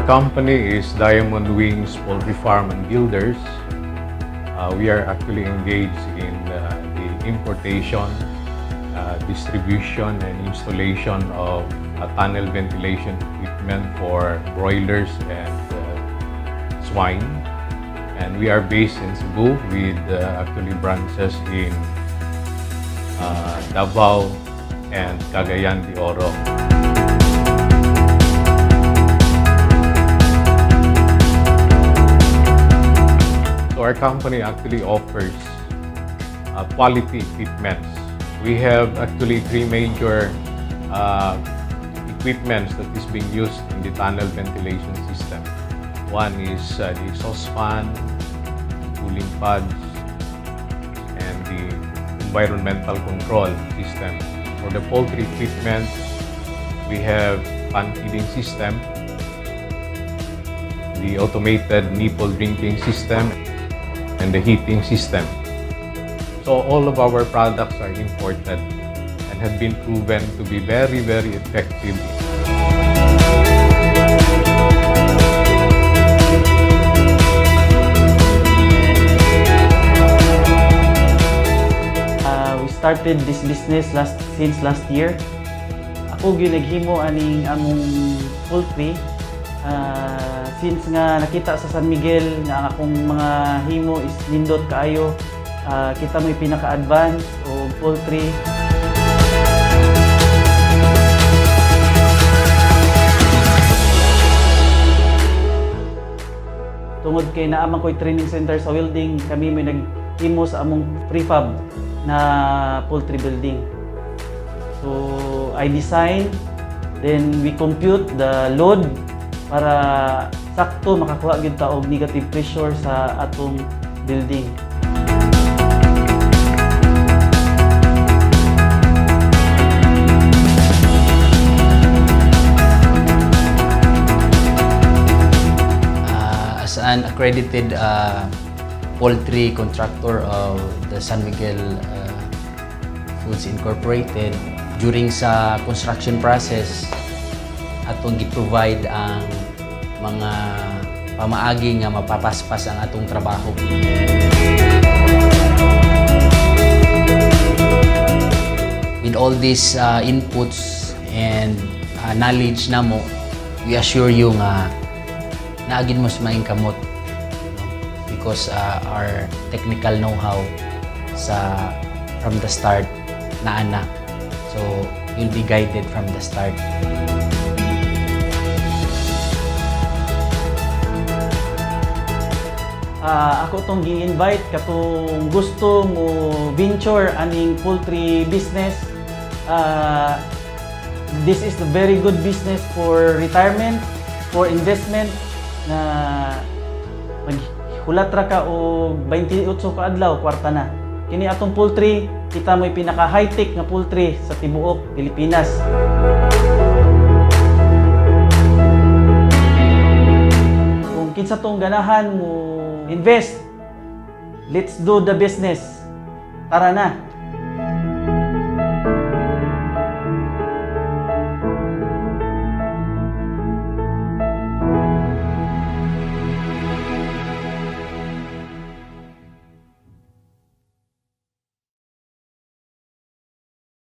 company is Diamond Wings Poultry Farm and Builders. We are actually engaged in the importation, distribution, and installation of tunnel ventilation equipment for broilers and swine. And we are based in Cebu with actually branches in Davao and Cagayan de Oro. So our company actually offers quality equipments. We have actually three major equipments that is being used in the tunnel ventilation system. One is the exhaust fan, cooling pads, and the environmental control system. For the poultry equipment, we have fan feeding system, the automated nipple drinking system, and the heating system. So all of our products are imported and have been proven to be very, very effective. We started this business since last year. Ako ginaghimo aning among poultry. Since nga nakita sa San Miguel nga ang akong mga himo is nindot kaayo, kita mo'y pinaka-advance o poultry. Tungod kay naaman ko'y training center sa welding, kami may naghimo sa among prefab na poultry building. So I design, then we compute the load para sakto makakuha gyud ta og negative pressure sa atong building. As an accredited poultry contractor of the San Miguel Foods Incorporated, during sa construction process, atong gi-provide ang mga pamaagi nga mapapaspas ang atong trabaho. With all these inputs and knowledge namo, we assure you nga naagin mo sa maing kamot, because our technical know-how from the start naana. So you'll be guided from the start. Ako tong gi-invite katong gusto mo venture aning poultry business. This is a very good business for retirement, for investment na maghulat ra ka o 28 ka adlaw kwarta na. Kini atong poultry, kita mo'y pinaka high-tech nga poultry sa tibuok Pilipinas. Kung kinsa tong ganahan mo invest, let's do the business. Tara na.